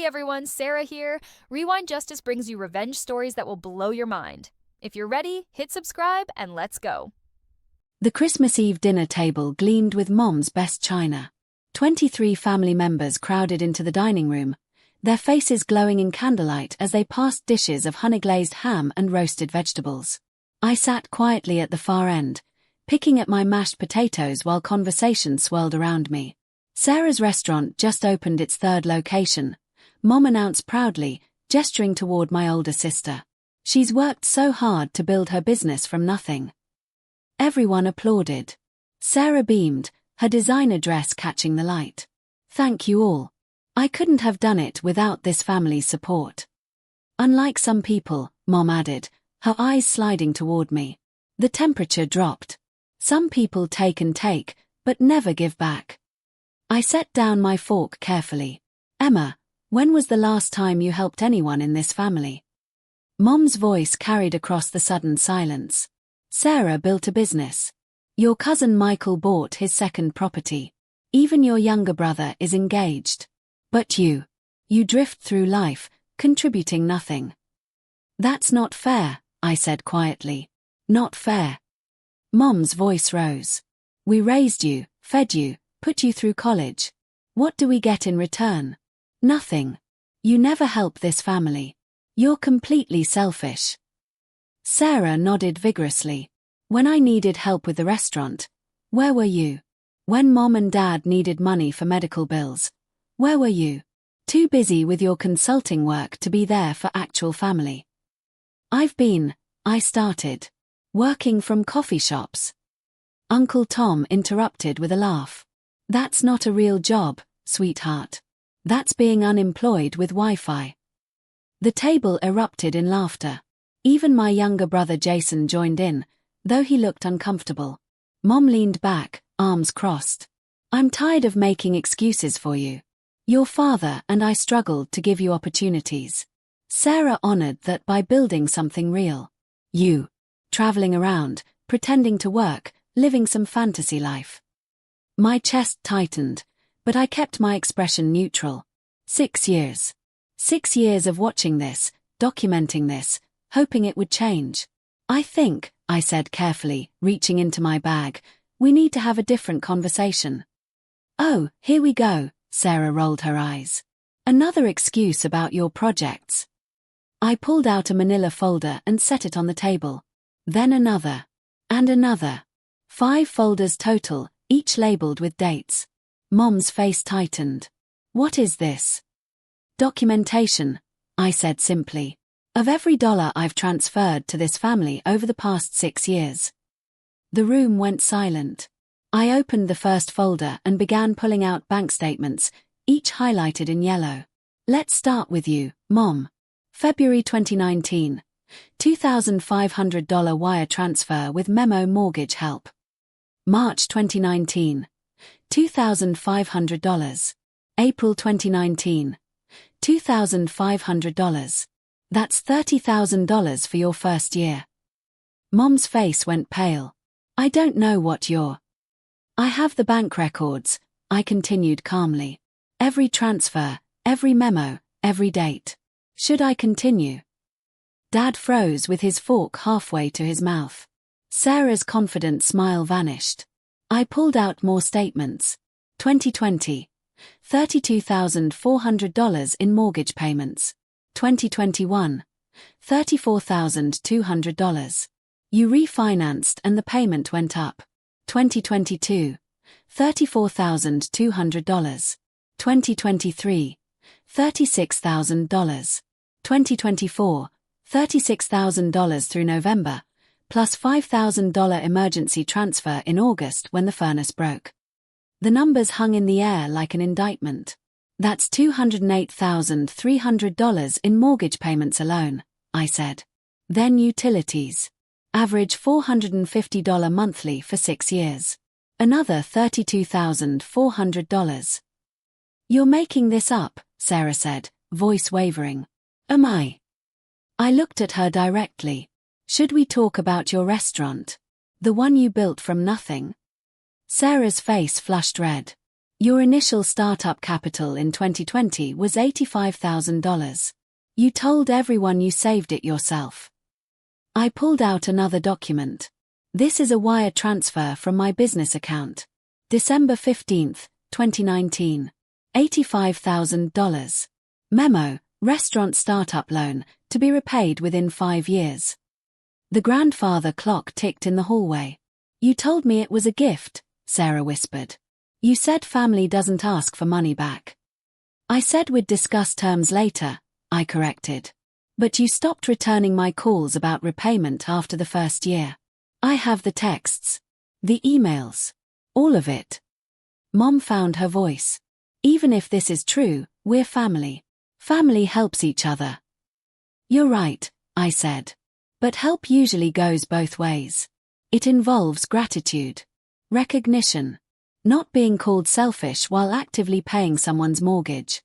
everyone, Sarah here. Rewind Justice brings you revenge stories that will blow your mind. If you're ready, hit subscribe and let's go. The Christmas Eve dinner table gleamed with Mom's best china. 23 family members crowded into the dining room, their faces glowing in candlelight as they passed dishes of honey-glazed ham and roasted vegetables. I sat quietly at the far end, picking at my mashed potatoes while conversation swirled around me. Sarah's restaurant just opened its third location, Mom announced proudly, gesturing toward my older sister. She's worked so hard to build her business from nothing. Everyone applauded. Sarah beamed, her designer dress catching the light. Thank you all. I couldn't have done it without this family's support. Unlike some people, Mom added, her eyes sliding toward me. The temperature dropped. Some people take and take, but never give back. I set down my fork carefully. Emma, when was the last time you helped anyone in this family? Mom's voice carried across the sudden silence. Sarah built a business. Your cousin Michael bought his second property. Even your younger brother is engaged. But you drift through life, contributing nothing. That's not fair, I said quietly. Not fair. Mom's voice rose. We raised you, fed you, put you through college. What do we get in return? Nothing. You never help this family. You're completely selfish. Sarah nodded vigorously. When I needed help with the restaurant, where were you? When Mom and Dad needed money for medical bills, where were you? Too busy with your consulting work to be there for actual family. I started working from coffee shops. Uncle Tom interrupted with a laugh. That's not a real job, sweetheart. That's being unemployed with Wi-Fi. The table erupted in laughter. Even my younger brother Jason joined in, though he looked uncomfortable. Mom leaned back, arms crossed. I'm tired of making excuses for you. Your father and I struggled to give you opportunities. Sarah honored that by building something real. You, traveling around, pretending to work, living some fantasy life. My chest tightened, but I kept my expression neutral. 6 years. 6 years of watching this, documenting this, hoping it would change. I think, I said carefully, reaching into my bag, we need to have a different conversation. Oh, here we go, Sarah rolled her eyes. Another excuse about your projects. I pulled out a manila folder and set it on the table. Then another. And another. 5 folders total, each labeled with dates. Mom's face tightened. What is this? Documentation, I said simply, of every dollar I've transferred to this family over the past 6 years. The room went silent. I opened the first folder and began pulling out bank statements, each highlighted in yellow. Let's start with you, Mom. February 2019. $2,500 wire transfer with Memo Mortgage Help. March 2019. $2,500. April 2019. $2,500. That's $30,000 for your first year. Mom's face went pale. I don't know what you're. I have the bank records, I continued calmly. Every transfer, every memo, every date. Should I continue? Dad froze with his fork halfway to his mouth. Sarah's confident smile vanished. I pulled out more statements. 2020. $32,400 in mortgage payments. 2021. $34,200. You refinanced and the payment went up. 2022. $34,200. 2023. $36,000. 2024. $36,000 through November, plus $5,000 emergency transfer in August when the furnace broke. The numbers hung in the air like an indictment. That's $208,300 in mortgage payments alone, I said. Then utilities. Average $450 monthly for 6 years. Another $32,400. You're making this up, Sarah said, voice wavering. Am I? I looked at her directly. Should we talk about your restaurant? The one you built from nothing? Sarah's face flushed red. Your initial startup capital in 2020 was $85,000. You told everyone you saved it yourself. I pulled out another document. This is a wire transfer from my business account. December 15, 2019. $85,000. Memo, restaurant startup loan, to be repaid within 5 years. The grandfather clock ticked in the hallway. You told me it was a gift, Sarah whispered. You said family doesn't ask for money back. I said we'd discuss terms later, I corrected. But you stopped returning my calls about repayment after the first year. I have the texts. The emails. All of it. Mom found her voice. Even if this is true, we're family. Family helps each other. You're right, I said. But help usually goes both ways. It involves gratitude. Recognition. Not being called selfish while actively paying someone's mortgage.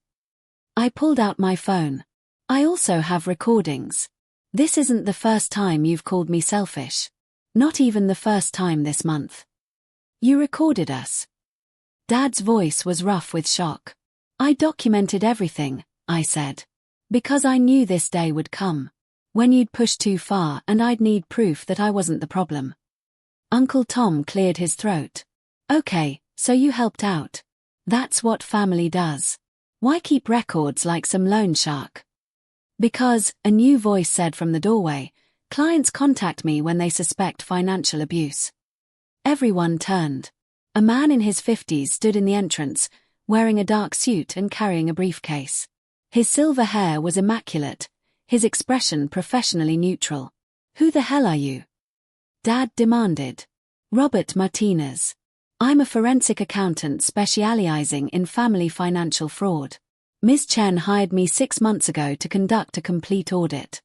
I pulled out my phone. I also have recordings. This isn't the first time you've called me selfish. Not even the first time this month. You recorded us. Dad's voice was rough with shock. I documented everything, I said. Because I knew this day would come. When you'd push too far and I'd need proof that I wasn't the problem. Uncle Tom cleared his throat. Okay, so you helped out. That's what family does. Why keep records like some loan shark? Because, a new voice said from the doorway, clients contact me when they suspect financial abuse. Everyone turned. A man in his 50s stood in the entrance, wearing a dark suit and carrying a briefcase. His silver hair was immaculate, his expression professionally neutral. Who the hell are you? Dad demanded. Robert Martinez. I'm a forensic accountant specializing in family financial fraud. Ms. Chen hired me 6 months ago to conduct a complete audit.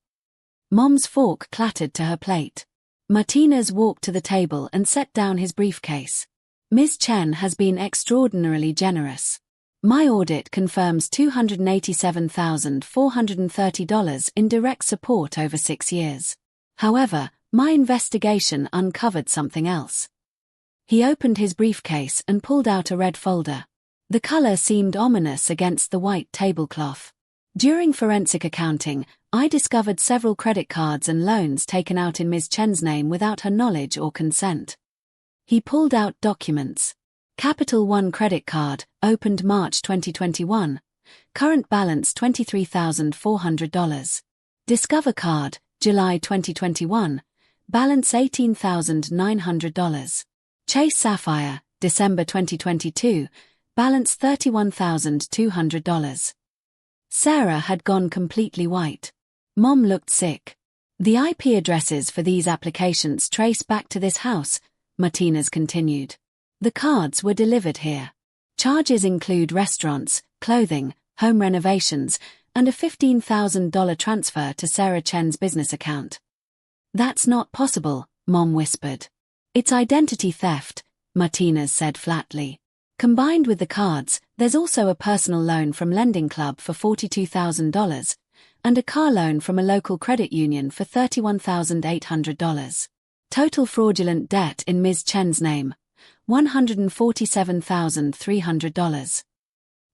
Mom's fork clattered to her plate. Martinez walked to the table and set down his briefcase. Ms. Chen has been extraordinarily generous. My audit confirms $287,430 in direct support over 6 years. However, my investigation uncovered something else. He opened his briefcase and pulled out a red folder. The color seemed ominous against the white tablecloth. During forensic accounting, I discovered several credit cards and loans taken out in Ms. Chen's name without her knowledge or consent. He pulled out documents. Capital One credit card, opened March 2021. Current balance $23,400. Discover card, July 2021. Balance $18,900. Chase Sapphire, December 2022. Balance $31,200. Sarah had gone completely white. Mom looked sick. The IP addresses for these applications trace back to this house, Martinez continued. The cards were delivered here. Charges include restaurants, clothing, home renovations, and a $15,000 transfer to Sarah Chen's business account. That's not possible, Mom whispered. It's identity theft, Martinez said flatly. Combined with the cards, there's also a personal loan from Lending Club for $42,000 and a car loan from a local credit union for $31,800. Total fraudulent debt in Ms. Chen's name, $147,300.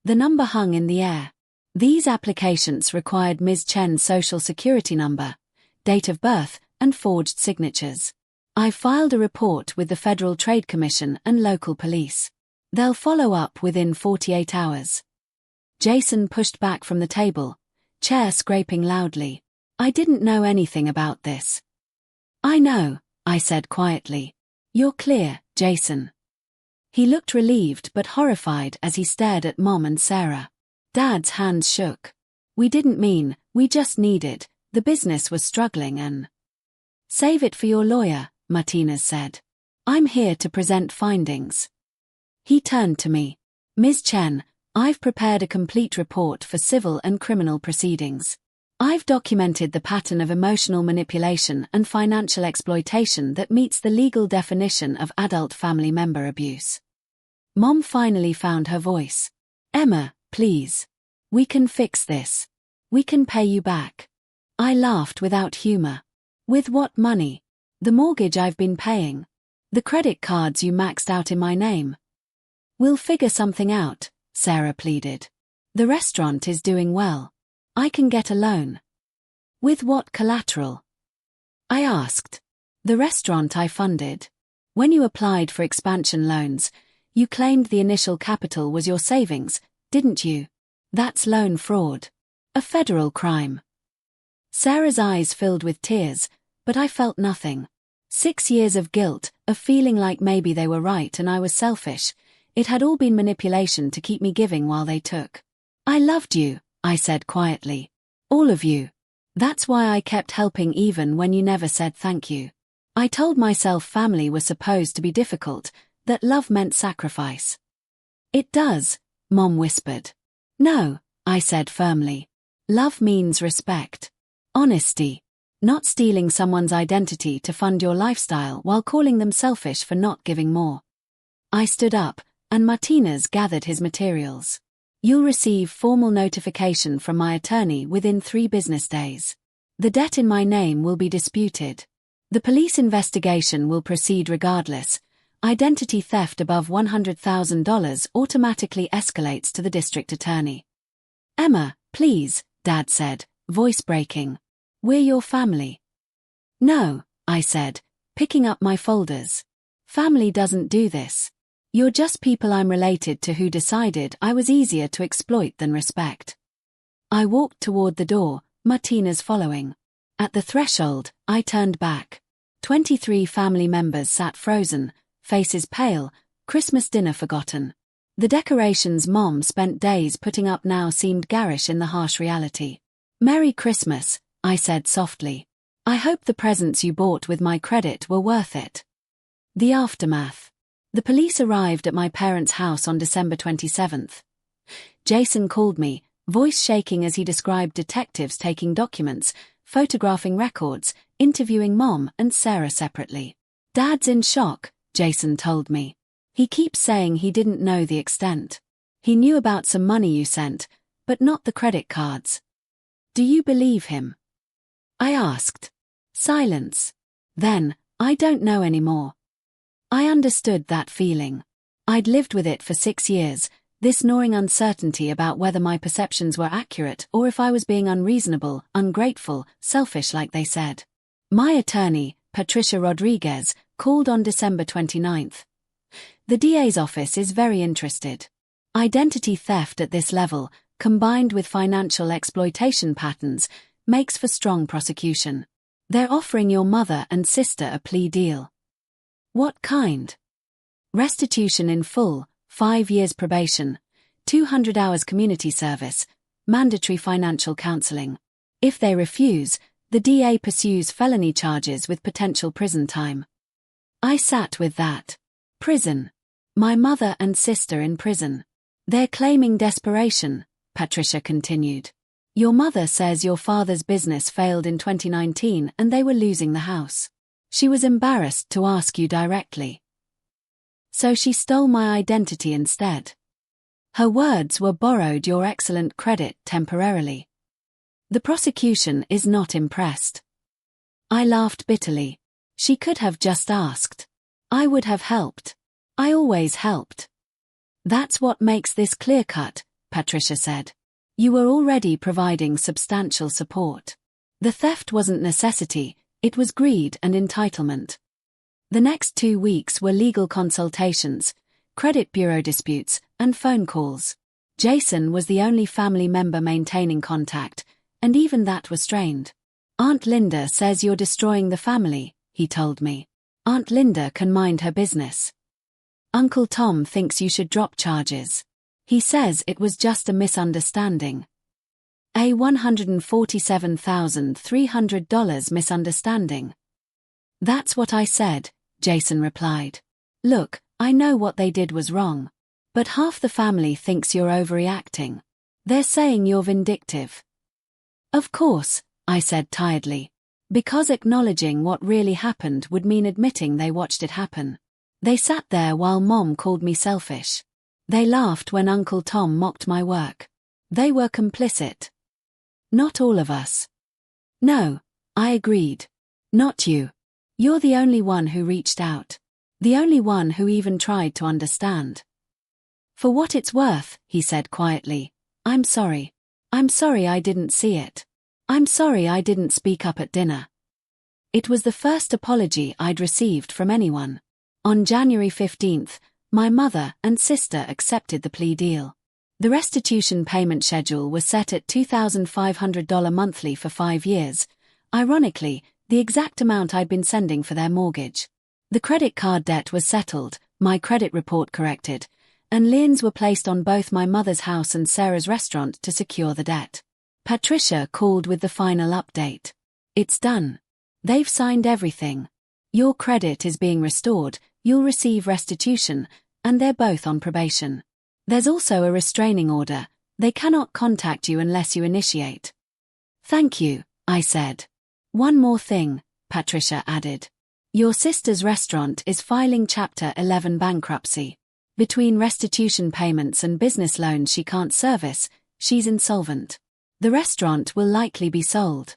The number hung in the air. These applications required Ms. Chen's social security number, date of birth, and forged signatures. I filed a report with the Federal Trade Commission and local police. They'll follow up within 48 hours. Jason pushed back from the table, chair scraping loudly. I didn't know anything about this. I know, I said quietly. You're clear, Jason. He looked relieved but horrified as he stared at Mom and Sarah. Dad's hands shook. We didn't mean, we just needed, the business was struggling and... Save it for your lawyer, Martinez said. I'm here to present findings. He turned to me. Ms. Chen, I've prepared a complete report for civil and criminal proceedings. I've documented the pattern of emotional manipulation and financial exploitation that meets the legal definition of adult family member abuse. Mom finally found her voice. Emma, please. We can fix this. We can pay you back. I laughed without humor. With what money? The mortgage I've been paying. The credit cards you maxed out in my name. We'll figure something out, Sarah pleaded. The restaurant is doing well. I can get a loan. With what collateral? I asked. The restaurant I funded. When you applied for expansion loans, you claimed the initial capital was your savings, didn't you? That's loan fraud. A federal crime. Sarah's eyes filled with tears, but I felt nothing. 6 years of guilt, of feeling like maybe they were right and I was selfish. It had all been manipulation to keep me giving while they took. I loved you, I said quietly. All of you. That's why I kept helping even when you never said thank you. I told myself family was supposed to be difficult, that love meant sacrifice. It does, Mom whispered. No, I said firmly. Love means respect. Honesty. Not stealing someone's identity to fund your lifestyle while calling them selfish for not giving more. I stood up, and Martinez gathered his materials. You'll receive formal notification from my attorney within 3 business days. The debt in my name will be disputed. The police investigation will proceed regardless. Identity theft above $100,000 automatically escalates to the district attorney. Emma, please, Dad said, voice breaking. We're your family. No, I said, picking up my folders. Family doesn't do this. You're just people I'm related to who decided I was easier to exploit than respect. I walked toward the door, Martinez following. At the threshold, I turned back. 23 family members sat frozen, faces pale, Christmas dinner forgotten. The decorations Mom spent days putting up now seemed garish in the harsh reality. Merry Christmas, I said softly. I hope the presents you bought with my credit were worth it. The aftermath. The police arrived at my parents' house on December 27th. Jason called me, voice shaking as he described detectives taking documents, photographing records, interviewing Mom and Sarah separately. Dad's in shock, Jason told me. He keeps saying he didn't know the extent. He knew about some money you sent, but not the credit cards. Do you believe him? I asked. Silence. Then, I don't know anymore. I understood that feeling. I'd lived with it for 6 years, this gnawing uncertainty about whether my perceptions were accurate or if I was being unreasonable, ungrateful, selfish like they said. My attorney, Patricia Rodriguez, called on December 29th. The DA's office is very interested. Identity theft at this level, combined with financial exploitation patterns, makes for strong prosecution. They're offering your mother and sister a plea deal. What kind? Restitution in full, 5 years probation, 200 hours community service, mandatory financial counseling. If they refuse, the DA pursues felony charges with potential prison time. I sat with that. Prison. My mother and sister in prison. They're claiming desperation, Patricia continued. Your mother says your father's business failed in 2019 and they were losing the house. She was embarrassed to ask you directly. So she stole my identity instead. Her words were borrowed your excellent credit temporarily. The prosecution is not impressed. I laughed bitterly. She could have just asked. I would have helped. I always helped. That's what makes this clear-cut, Patricia said. You were already providing substantial support. The theft wasn't necessity, it was greed and entitlement. The next 2 weeks were legal consultations, credit bureau disputes, and phone calls. Jason was the only family member maintaining contact, and even that was strained. Aunt Linda says you're destroying the family, he told me. Aunt Linda can mind her business. Uncle Tom thinks you should drop charges. He says it was just a misunderstanding. A $147,300 misunderstanding. That's what I said, Jason replied. Look, I know what they did was wrong. But half the family thinks you're overreacting. They're saying you're vindictive. Of course, I said tiredly. Because acknowledging what really happened would mean admitting they watched it happen. They sat there while Mom called me selfish. They laughed when Uncle Tom mocked my work. They were complicit. Not all of us. No, I agreed. Not you. You're the only one who reached out. The only one who even tried to understand. For what it's worth, he said quietly, I'm sorry. I'm sorry I didn't see it. I'm sorry I didn't speak up at dinner. It was the first apology I'd received from anyone. On January 15th, my mother and sister accepted the plea deal. The restitution payment schedule was set at $2,500 monthly for 5 years, ironically, the exact amount I'd been sending for their mortgage. The credit card debt was settled, my credit report corrected, and liens were placed on both my mother's house and Sarah's restaurant to secure the debt. Patricia called with the final update. It's done. They've signed everything. Your credit is being restored, you'll receive restitution, and they're both on probation. There's also a restraining order. They cannot contact you unless you initiate. Thank you, I said. One more thing, Patricia added. Your sister's restaurant is filing Chapter 11 bankruptcy. Between restitution payments and business loans she can't service, she's insolvent. The restaurant will likely be sold.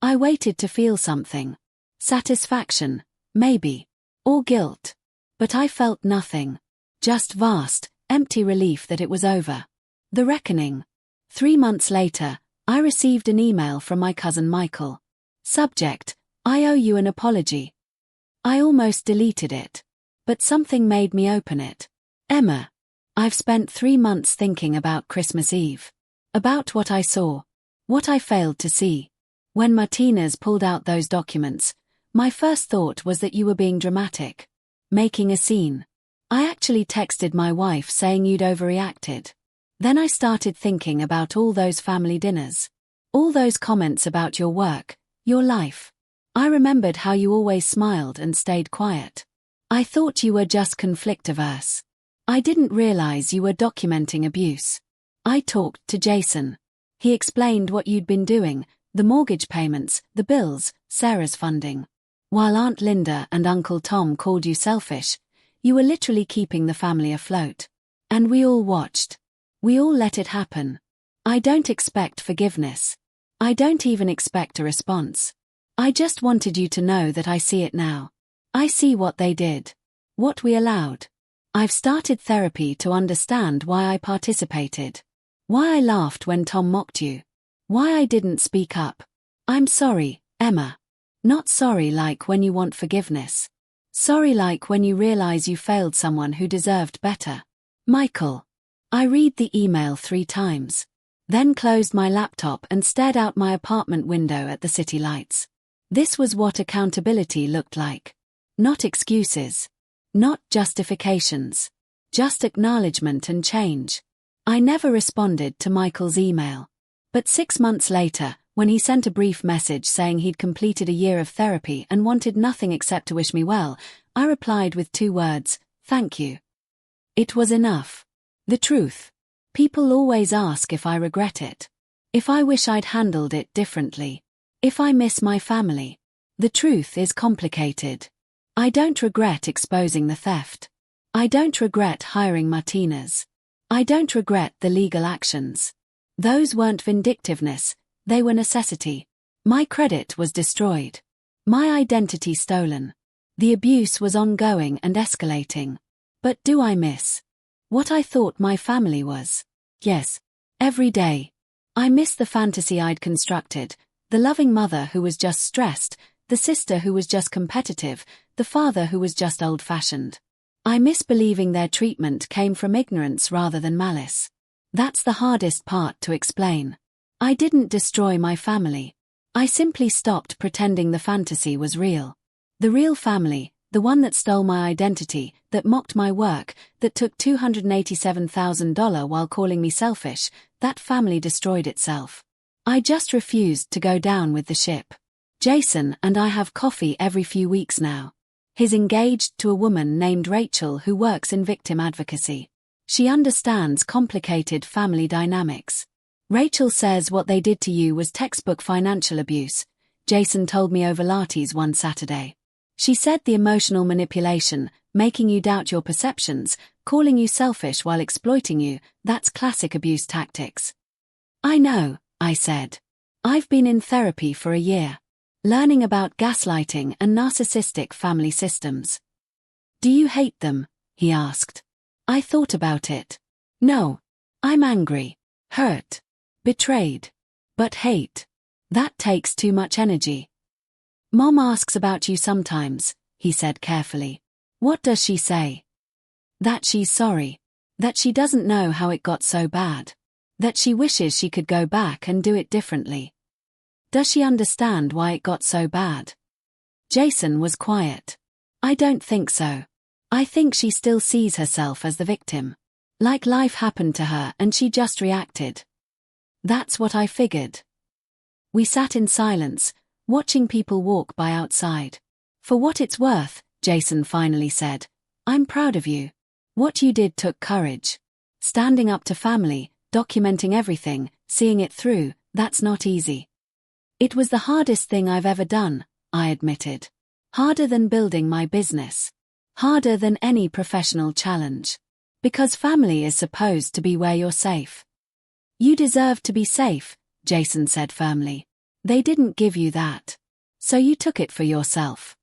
I waited to feel something. Satisfaction, maybe. Or guilt. But I felt nothing. Just vast, empty relief that it was over. The reckoning. 3 months later, I received an email from my cousin Michael. Subject, I owe you an apology. I almost deleted it. But something made me open it. Emma. I've spent 3 months thinking about Christmas Eve. About what I saw. What I failed to see. When Martinez pulled out those documents, my first thought was that you were being dramatic. Making a scene. I actually texted my wife saying you'd overreacted. Then I started thinking about all those family dinners. All those comments about your work, your life. I remembered how you always smiled and stayed quiet. I thought you were just conflict-averse. I didn't realize you were documenting abuse. I talked to Jason. He explained what you'd been doing, the mortgage payments, the bills, Sarah's funding. While Aunt Linda and Uncle Tom called you selfish, you were literally keeping the family afloat. And we all watched. We all let it happen. I don't expect forgiveness. I don't even expect a response. I just wanted you to know that I see it now. I see what they did. What we allowed. I've started therapy to understand why I participated. Why I laughed when Tom mocked you. Why I didn't speak up. I'm sorry, Emma. Not sorry like when you want forgiveness. Sorry like when you realize you failed someone who deserved better. Michael. I read the email 3 times. Then closed my laptop and stared out my apartment window at the city lights. This was what accountability looked like. Not excuses. Not justifications. Just acknowledgement and change. I never responded to Michael's email. But 6 months later, when he sent a brief message saying he'd completed a year of therapy and wanted nothing except to wish me well, I replied with 2 words, thank you. It was enough. The truth. People always ask if I regret it. If I wish I'd handled it differently. If I miss my family. The truth is complicated. I don't regret exposing the theft. I don't regret hiring Martinez. I don't regret the legal actions. Those weren't vindictiveness, they were necessity. My credit was destroyed. My identity stolen. The abuse was ongoing and escalating. But do I miss what I thought my family was? Yes. Every day. I miss the fantasy I'd constructed, the loving mother who was just stressed, the sister who was just competitive, the father who was just old-fashioned. I miss believing their treatment came from ignorance rather than malice. That's the hardest part to explain. I didn't destroy my family. I simply stopped pretending the fantasy was real. The real family, the one that stole my identity, that mocked my work, that took $287,000 while calling me selfish, that family destroyed itself. I just refused to go down with the ship. Jason and I have coffee every few weeks now. He's engaged to a woman named Rachel who works in victim advocacy. She understands complicated family dynamics. Rachel says what they did to you was textbook financial abuse, Jason told me over lattes one Saturday. She said the emotional manipulation, making you doubt your perceptions, calling you selfish while exploiting you, that's classic abuse tactics. I know, I said. I've been in therapy for a year. Learning about gaslighting and narcissistic family systems. Do you hate them? He asked. I thought about it. No. I'm angry, hurt, betrayed. But hate. That takes too much energy. Mom asks about you sometimes, he said carefully. What does she say? That she's sorry. That she doesn't know how it got so bad. That she wishes she could go back and do it differently. Does she understand why it got so bad? Jason was quiet. I don't think so. I think she still sees herself as the victim. Like life happened to her and she just reacted. That's what I figured. We sat in silence, watching people walk by outside. For what it's worth, Jason finally said, I'm proud of you. What you did took courage. Standing up to family, documenting everything, seeing it through, that's not easy. It was the hardest thing I've ever done, I admitted. Harder than building my business. Harder than any professional challenge. Because family is supposed to be where you're safe. You deserve to be safe, Jason said firmly. They didn't give you that. So you took it for yourself.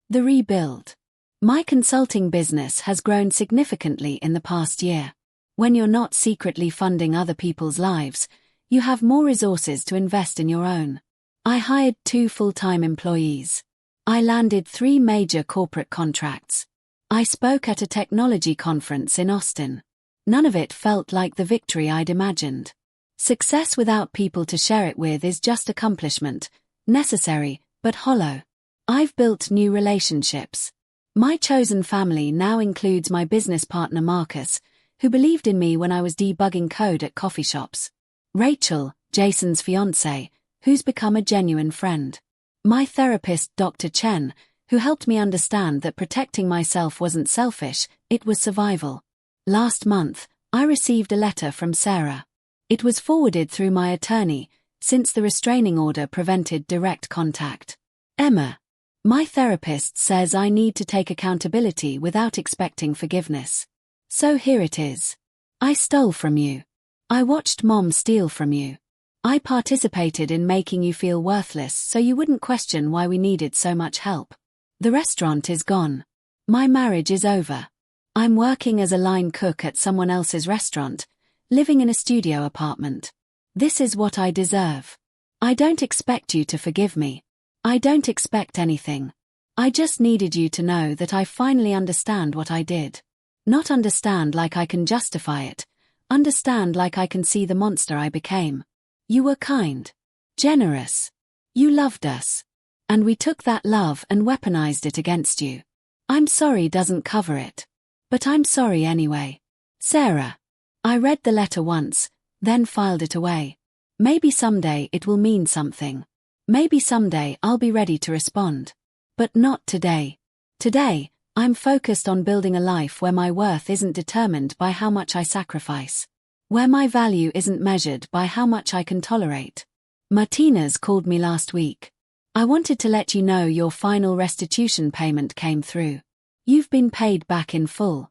The rebuild. My consulting business has grown significantly in the past year. When you're not secretly funding other people's lives, you have more resources to invest in your own. I hired 2 full-time employees. I landed 3 major corporate contracts. I spoke at a technology conference in Austin. None of it felt like the victory I'd imagined. Success without people to share it with is just accomplishment, necessary, but hollow. I've built new relationships. My chosen family now includes my business partner Marcus, who believed in me when I was debugging code at coffee shops. Rachel, Jason's fiancée, who's become a genuine friend. My therapist Dr. Chen, who helped me understand that protecting myself wasn't selfish, it was survival. Last month, I received a letter from Sarah. It was forwarded through my attorney, since the restraining order prevented direct contact. Emma. My therapist says I need to take accountability without expecting forgiveness. So here it is. I stole from you. I watched Mom steal from you. I participated in making you feel worthless so you wouldn't question why we needed so much help. The restaurant is gone. My marriage is over. I'm working as a line cook at someone else's restaurant, living in a studio apartment. This is what I deserve. I don't expect you to forgive me. I don't expect anything. I just needed you to know that I finally understand what I did. Not understand like I can justify it. Understand like I can see the monster I became. You were kind. Generous. You loved us. And we took that love and weaponized it against you. I'm sorry doesn't cover it. But I'm sorry anyway. Sarah. I read the letter once, then filed it away. Maybe someday it will mean something. Maybe someday I'll be ready to respond. But not today. Today, I'm focused on building a life where my worth isn't determined by how much I sacrifice. Where my value isn't measured by how much I can tolerate. Martinez called me last week. I wanted to let you know your final restitution payment came through. You've been paid back in full.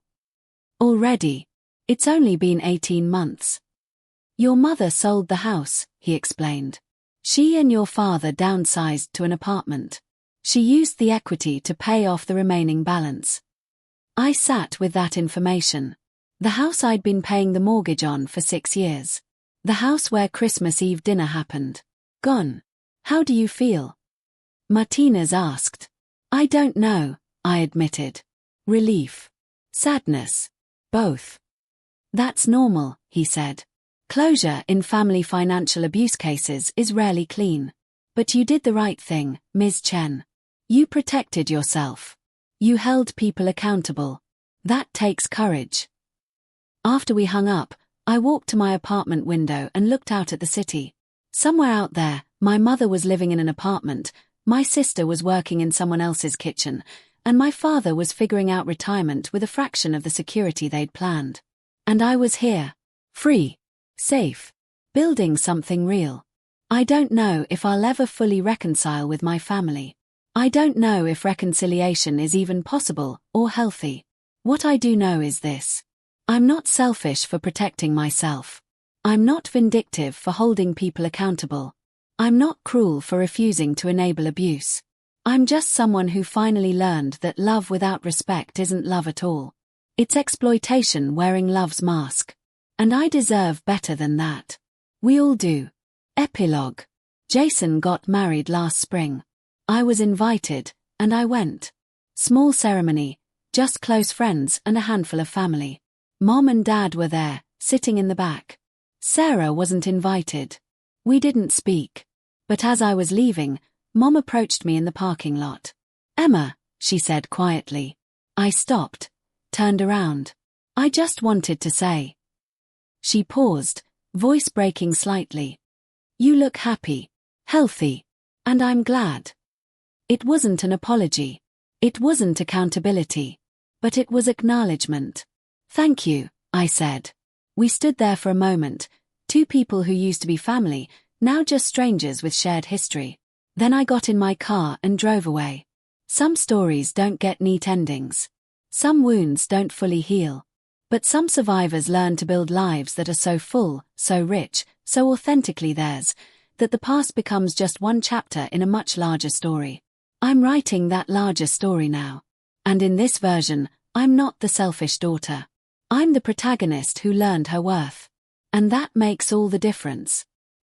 Already. It's only been 18 months. Your mother sold the house, he explained. She and your father downsized to an apartment. She used the equity to pay off the remaining balance. I sat with that information. The house I'd been paying the mortgage on for 6 years. The house where Christmas Eve dinner happened. Gone. How do you feel? Martinez asked. I don't know, I admitted. Relief. Sadness. Both. That's normal, he said. Closure in family financial abuse cases is rarely clean. But you did the right thing, Ms. Chen. You protected yourself. You held people accountable. That takes courage. After we hung up, I walked to my apartment window and looked out at the city. Somewhere out there, my mother was living in an apartment, my sister was working in someone else's kitchen, and my father was figuring out retirement with a fraction of the security they'd planned. And I was here. Free. Safe. Building something real. I don't know if I'll ever fully reconcile with my family. I don't know if reconciliation is even possible or healthy. What I do know is this. I'm not selfish for protecting myself. I'm not vindictive for holding people accountable. I'm not cruel for refusing to enable abuse. I'm just someone who finally learned that love without respect isn't love at all. It's exploitation wearing love's mask. And I deserve better than that. We all do. Epilogue. Jason got married last spring. I was invited, and I went. Small ceremony, just close friends and a handful of family. Mom and Dad were there, sitting in the back. Sarah wasn't invited. We didn't speak. But as I was leaving, Mom approached me in the parking lot. "Emma," she said quietly. I stopped, turned around. "I just wanted to say." She paused, voice breaking slightly. "You look happy, healthy, and I'm glad." It wasn't an apology. It wasn't accountability. But it was acknowledgement. "Thank you," I said. We stood there for a moment, two people who used to be family, now just strangers with shared history. Then I got in my car and drove away. Some stories don't get neat endings. Some wounds don't fully heal. But some survivors learn to build lives that are so full, so rich, so authentically theirs, that the past becomes just one chapter in a much larger story. I'm writing that larger story now. And in this version, I'm not the selfish daughter. I'm the protagonist who learned her worth. And that makes all the difference.